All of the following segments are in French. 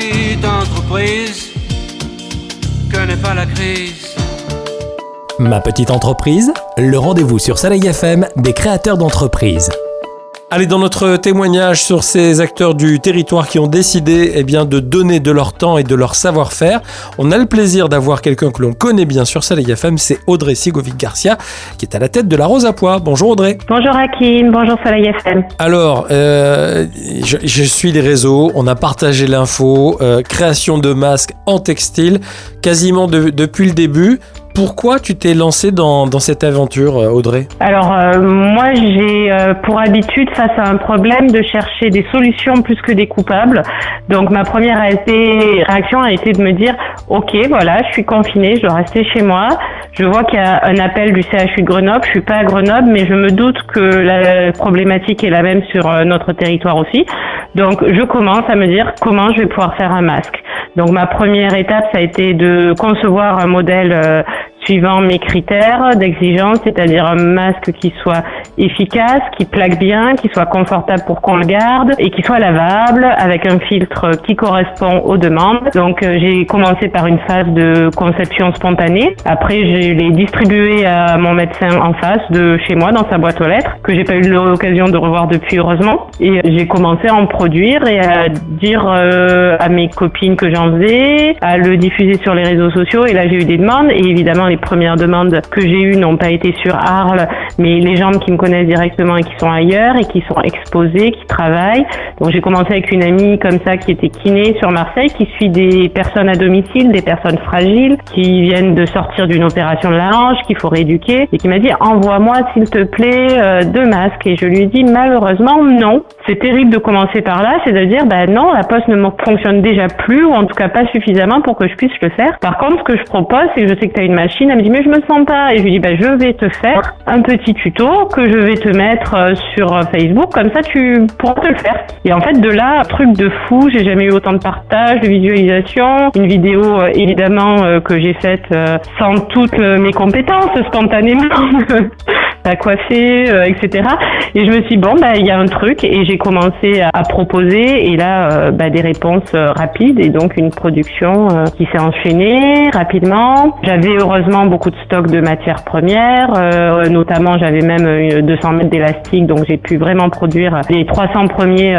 petite entreprise connaît pas la crise. Ma petite entreprise, le rendez-vous sur Soleil FM des créateurs d'entreprises. Allez, dans notre témoignage sur ces acteurs du territoire qui ont décidé de donner de leur temps et de leur savoir-faire, on a le plaisir d'avoir quelqu'un que l'on connaît bien sur Soleil FM, c'est Audrey Sigovic-Garcia, qui est à la tête de la Rose à Pois. Bonjour Audrey. Bonjour Hakim, bonjour Soleil FM. Alors, je suis les réseaux, on a partagé l'info, création de masques en textile, quasiment depuis le début. Pourquoi tu t'es lancée dans cette aventure, Audrey ? Alors, moi, j'ai pour habitude, face à un problème, de chercher des solutions plus que des coupables. Donc, ma première réaction a été de me dire, ok, voilà, je suis confinée, je dois rester chez moi. Je vois qu'il y a un appel du CHU de Grenoble. Je suis pas à Grenoble, mais je me doute que la problématique est la même sur notre territoire aussi. Donc, je commence à me dire comment je vais pouvoir faire un masque. Donc, ma première étape, ça a été de concevoir un modèle suivant mes critères d'exigence, c'est-à-dire un masque qui soit efficace, qui plaque bien, qui soit confortable pour qu'on le garde et qui soit lavable avec un filtre qui correspond aux demandes. Donc j'ai commencé par une phase de conception spontanée. Après je l'ai distribué à mon médecin en face de chez moi dans sa boîte aux lettres, que j'ai pas eu l'occasion de revoir depuis heureusement. Et j'ai commencé à en produire et à dire à mes copines que j'en faisais, à le diffuser sur les réseaux sociaux. Et là j'ai eu des demandes et évidemment les premières demandes que j'ai eues n'ont pas été sur Arles, mais les gens qui me connaissent directement et qui sont ailleurs et qui sont exposés, qui travaillent. Donc j'ai commencé avec une amie comme ça qui était kiné sur Marseille, qui suit des personnes à domicile, des personnes fragiles, qui viennent de sortir d'une opération de la hanche, qu'il faut rééduquer, et qui m'a dit envoie-moi s'il te plaît 2 masques. Et je lui ai dit malheureusement non. C'est terrible de commencer par là, c'est de dire non, la poste ne fonctionne déjà plus, ou en tout cas pas suffisamment pour que je puisse le faire. Par contre, ce que je propose, c'est que je sais que tu as une machine. Elle me dit mais je me sens pas, et je lui dis je vais te faire un petit tuto que je vais te mettre sur Facebook, comme ça tu pourras te le faire. Et en fait de là, truc de fou, j'ai jamais eu autant de partage, de visualisation, une vidéo évidemment que j'ai faite sans toutes mes compétences spontanément, à coiffer, etc. Et je me suis dit il y a un truc, et j'ai commencé à proposer, et là des réponses rapides, et donc une production qui s'est enchaînée rapidement. J'avais heureusement beaucoup de stock de matières premières, notamment j'avais même 200 mètres d'élastique, donc j'ai pu vraiment produire les 300 premiers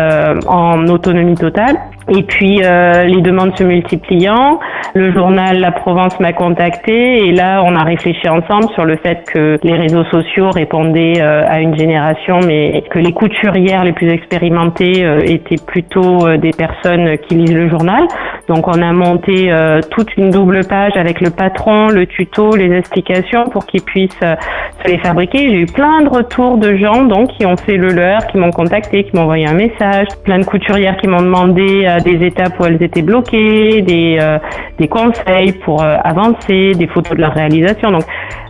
en autonomie totale. Et puis les demandes se multipliant, le journal La Provence m'a contacté, et là on a réfléchi ensemble sur le fait que les réseaux sociaux répondaient à une génération, mais que les couturières les plus expérimentées étaient plutôt des personnes qui lisent le journal. Donc on a monté toute une double page avec le patron, le tuto, les explications pour qu'ils puissent se les fabriquer. J'ai eu plein de retours de gens donc qui ont fait le leur, qui m'ont contacté, qui m'ont envoyé un message, plein de couturières qui m'ont demandé des étapes où elles étaient bloquées, des conseils pour avancer, des photos de leur réalisation. Donc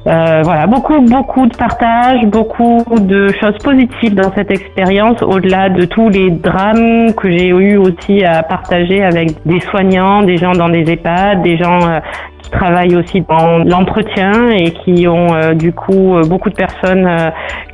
voilà, beaucoup de partage, beaucoup de choses positives dans cette expérience, au-delà de tous les drames que j'ai eu aussi à partager avec des soignants, des gens dans des EHPAD, des gens qui travaillent aussi dans l'entretien et qui ont du coup beaucoup de personnes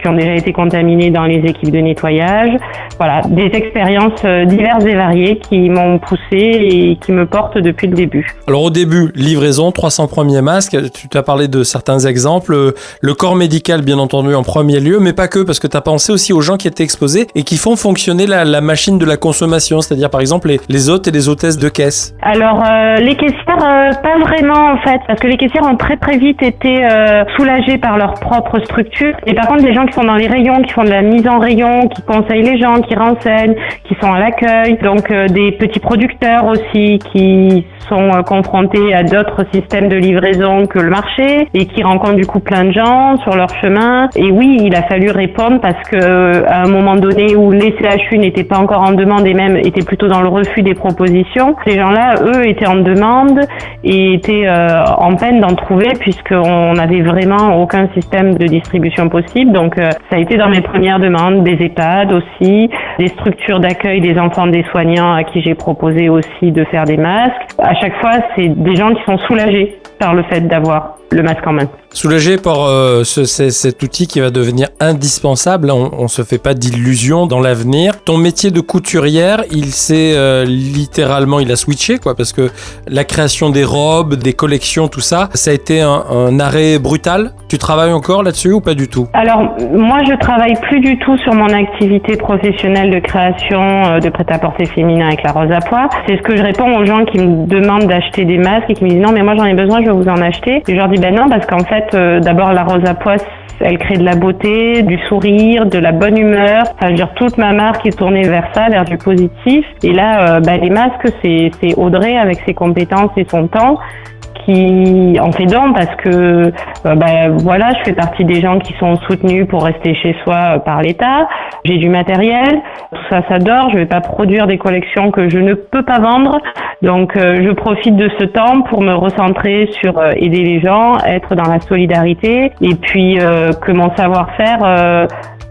qui ont déjà été contaminées dans les équipes de nettoyage. Voilà, des expériences diverses et variées qui m'ont poussé et qui me portent depuis le début. Alors au début, livraison, 300 premiers masques, tu t'as parlé de certains exemples, le corps médical bien entendu en premier lieu, mais pas que, parce que tu as pensé aussi aux gens qui étaient exposés et qui font fonctionner la machine de la consommation, c'est-à-dire par exemple les hôtes et les hôtesses de caisse. Alors les caissières, pas vraiment en fait, parce que les caissières ont très très vite été soulagées par leur propre structure. Et par contre, les gens qui sont dans les rayons, qui font de la mise en rayon, qui conseillent les gens, qui renseignent, qui sont à l'accueil, donc des petits producteurs aussi qui sont confrontés à d'autres systèmes de livraison que le marché et qui rencontrent du coup plein de gens sur leur chemin. Et oui, il a fallu répondre parce que à un moment donné où les CHU n'étaient pas encore en demande et même étaient plutôt dans le refus des propositions, ces gens-là, eux, étaient en demande et étaient en peine d'en trouver puisqu'on n'avait vraiment aucun système de distribution possible. Donc ça a été dans mes premières demandes, des EHPAD aussi, des structures d'accueil des enfants des soignants à qui j'ai proposé aussi de faire des masques. À chaque fois, c'est des gens qui sont soulagés par le fait d'avoir le masque en main. Soulagé par cet outil qui va devenir indispensable, on se fait pas d'illusions dans l'avenir. Ton métier de couturière, il s'est littéralement, il a switché quoi, parce que la création des robes, des collections, tout ça, ça a été un arrêt brutal. Tu travailles encore là-dessus ou pas du tout? Alors moi je travaille plus du tout sur mon activité professionnelle de création de prêt-à-porter féminin avec la rose à pois. C'est ce que je réponds aux gens qui me demandent d'acheter des masques et qui me disent non mais moi j'en ai besoin, je vais vous en acheter. Et je leur dis ben non parce qu'en fait d'abord la rose à pois elle crée de la beauté, du sourire, de la bonne humeur. Enfin, je veux dire, toute ma marque est tournée vers ça, vers du positif. Et là, les masques, c'est Audrey avec ses compétences et son temps qui en fait don parce que voilà, je fais partie des gens qui sont soutenus pour rester chez soi par l'État. J'ai du matériel, tout ça, ça dort. Je vais pas produire des collections que je ne peux pas vendre. Donc, je profite de ce temps pour me recentrer sur aider les gens, être dans la solidarité et puis que mon savoir-faire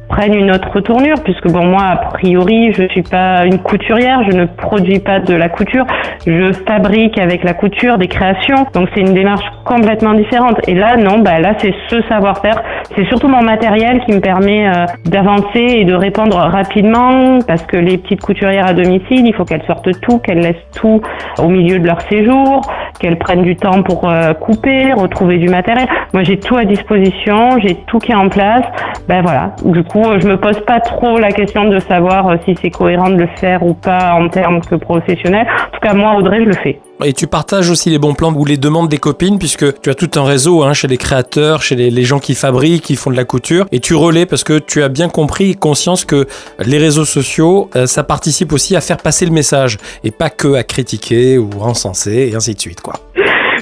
prennent une autre tournure, puisque bon, moi, a priori, je suis pas une couturière, je ne produis pas de la couture, je fabrique avec la couture des créations, donc c'est une démarche complètement différente. Et là, non, là, c'est ce savoir-faire, c'est surtout mon matériel qui me permet d'avancer et de répondre rapidement, parce que les petites couturières à domicile, il faut qu'elles sortent tout, qu'elles laissent tout au milieu de leur séjour, qu'elles prennent du temps pour couper, retrouver du matériel. Moi, j'ai tout à disposition, j'ai tout qui est en place. Voilà. Du coup, je me pose pas trop la question de savoir si c'est cohérent de le faire ou pas en termes que professionnels. En tout cas, moi, Audrey, je le fais. Et tu partages aussi les bons plans ou les demandes des copines, puisque tu as tout un réseau chez les créateurs, chez les gens qui fabriquent, qui font de la couture. Et tu relais parce que tu as bien compris et conscience que les réseaux sociaux, ça participe aussi à faire passer le message et pas que à critiquer ou encenser et ainsi de suite, quoi.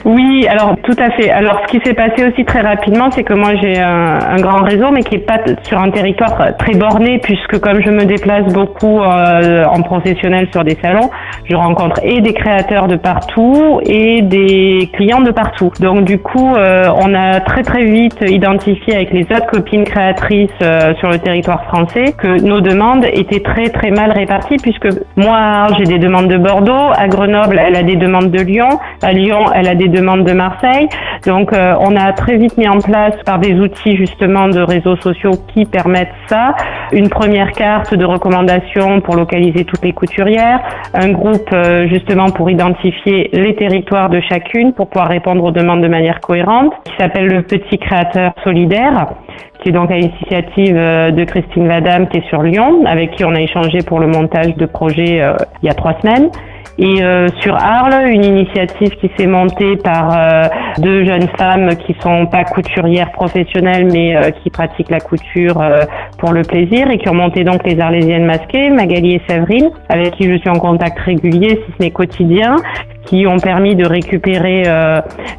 Oui, alors tout à fait. Alors ce qui s'est passé aussi très rapidement, c'est que moi j'ai un grand réseau, mais qui est pas sur un territoire très borné, puisque comme je me déplace beaucoup en professionnel sur des salons, je rencontre et des créateurs de partout et des clients de partout. Donc du coup, on a très très vite identifié avec les autres copines créatrices sur le territoire français que nos demandes étaient très très mal réparties, puisque moi j'ai des demandes de Bordeaux, à Grenoble elle a des demandes de Lyon, à Lyon elle a des demandes de Marseille. Donc on a très vite mis en place par des outils justement de réseaux sociaux qui permettent ça, une première carte de recommandation pour localiser toutes les couturières, un groupe justement pour identifier les territoires de chacune pour pouvoir répondre aux demandes de manière cohérente, qui s'appelle le Petit Créateur Solidaire, qui est donc à l'initiative de Christine Vadam qui est sur Lyon, avec qui on a échangé pour le montage de projet il y a 3 semaines. Et sur Arles, une initiative qui s'est montée par 2 jeunes femmes qui sont pas couturières professionnelles mais qui pratiquent la couture pour le plaisir et qui ont monté donc les Arlésiennes masquées, Magali et Séverine, avec qui je suis en contact régulier si ce n'est quotidien, qui ont permis de récupérer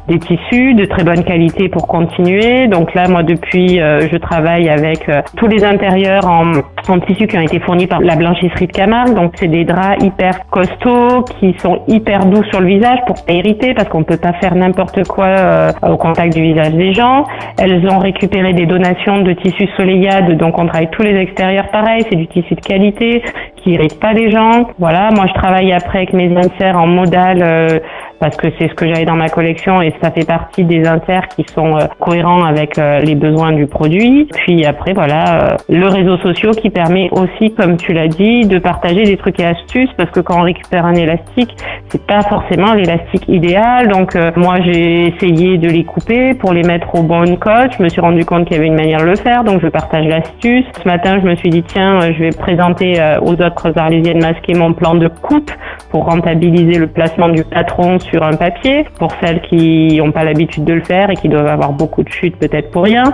des tissus de très bonne qualité pour continuer. Donc là, moi, depuis, je travaille avec tous les intérieurs en tissus qui ont été fournis par la blanchisserie de Camargue. Donc, c'est des draps hyper costauds qui sont hyper doux sur le visage pour pas irriter parce qu'on peut pas faire n'importe quoi au contact du visage des gens. Elles ont récupéré des donations de tissus Soleillade. Donc, on travaille tous les extérieurs pareil. C'est du tissu de qualité qui irrite pas les gens. Voilà. Moi, je travaille après avec mes inserts en modal parce que c'est ce que j'avais dans ma collection et ça fait partie des inserts qui sont cohérents avec les besoins du produit. Puis après, voilà, le réseau social qui permet aussi, comme tu l'as dit, de partager des trucs et astuces parce que quand on récupère un élastique, c'est pas forcément l'élastique idéal. Donc moi, j'ai essayé de les couper pour les mettre au bon cote. Je me suis rendu compte qu'il y avait une manière de le faire, donc je partage l'astuce. Ce matin, je me suis dit, tiens, je vais présenter aux autres Arlésiennes masquées mon plan de coupe pour rentabiliser le placement du patron sur un papier, pour celles qui n'ont pas l'habitude de le faire et qui doivent avoir beaucoup de chutes peut-être pour rien.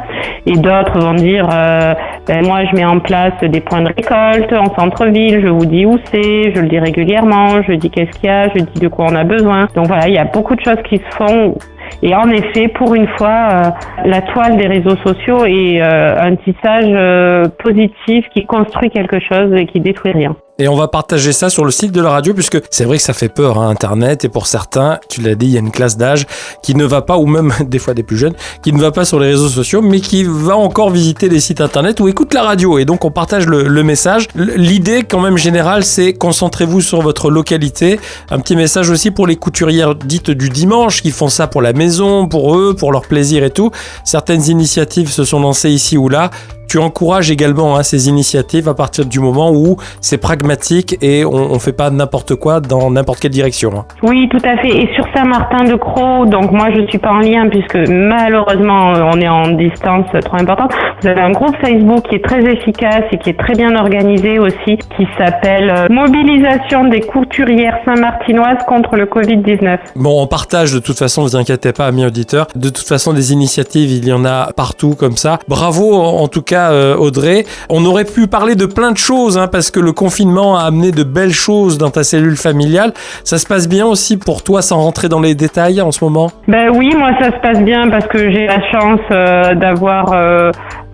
Et d'autres vont dire, moi je mets en place des points de récolte en centre-ville, je vous dis où c'est, je le dis régulièrement, je dis qu'est-ce qu'il y a, je dis de quoi on a besoin. Donc voilà, il y a beaucoup de choses qui se font. Et en effet, pour une fois, la toile des réseaux sociaux est un tissage positif qui construit quelque chose et qui détruit rien. Et on va partager ça sur le site de la radio, puisque c'est vrai que ça fait peur, hein, Internet. Et pour certains, tu l'as dit, il y a une classe d'âge qui ne va pas, ou même des fois des plus jeunes, qui ne va pas sur les réseaux sociaux, mais qui va encore visiter les sites Internet ou écoute la radio. Et donc, on partage le message. L'idée, quand même générale, c'est concentrez-vous sur votre localité. Un petit message aussi pour les couturières dites du dimanche, qui font ça pour la maison, pour eux, pour leur plaisir et tout. Certaines initiatives se sont lancées ici ou là. Tu encourages également ces initiatives à partir du moment où c'est pragmatique et on ne fait pas n'importe quoi dans n'importe quelle direction. Hein. Oui, tout à fait. Et sur Saint-Martin-de-Crau, donc moi je ne suis pas en lien puisque malheureusement on est en distance trop importante. Vous avez un groupe Facebook qui est très efficace et qui est très bien organisé aussi, qui s'appelle Mobilisation des couturières saint-martinoises contre le Covid-19. Bon, on partage de toute façon, ne vous inquiétez pas, amis auditeurs. De toute façon, des initiatives, il y en a partout comme ça. Bravo en tout cas Audrey. On aurait pu parler de plein de choses parce que le confinement a amené de belles choses dans ta cellule familiale. Ça se passe bien aussi pour toi sans rentrer dans les détails en ce moment? Ben oui, moi ça se passe bien parce que j'ai la chance d'avoir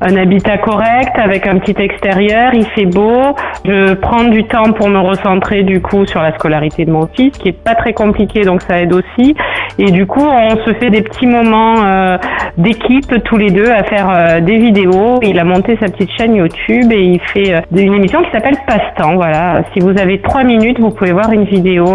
un habitat correct avec un petit extérieur, il fait beau. Je prends du temps pour me recentrer du coup sur la scolarité de mon fils qui est pas très compliqué, donc ça aide aussi. Et du coup, on se fait des petits moments d'équipe tous les deux à faire des vidéos. Il a monté sa petite chaîne YouTube et il fait une émission qui s'appelle Passe-temps. Voilà. Si vous avez 3 minutes, vous pouvez voir une vidéo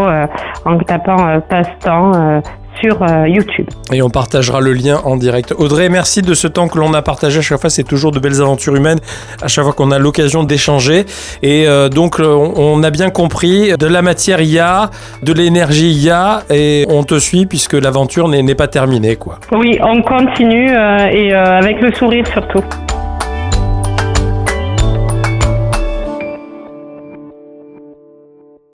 en tapant Passe-temps sur YouTube. Et on partagera le lien en direct. Audrey, merci de ce temps que l'on a partagé. À chaque fois, c'est toujours de belles aventures humaines. À chaque fois qu'on a l'occasion d'échanger. Et donc, on a bien compris, de la matière, il y a, de l'énergie, il y a, et on te suit puisque l'aventure n'est pas terminée, quoi. Oui, on continue et avec le sourire surtout.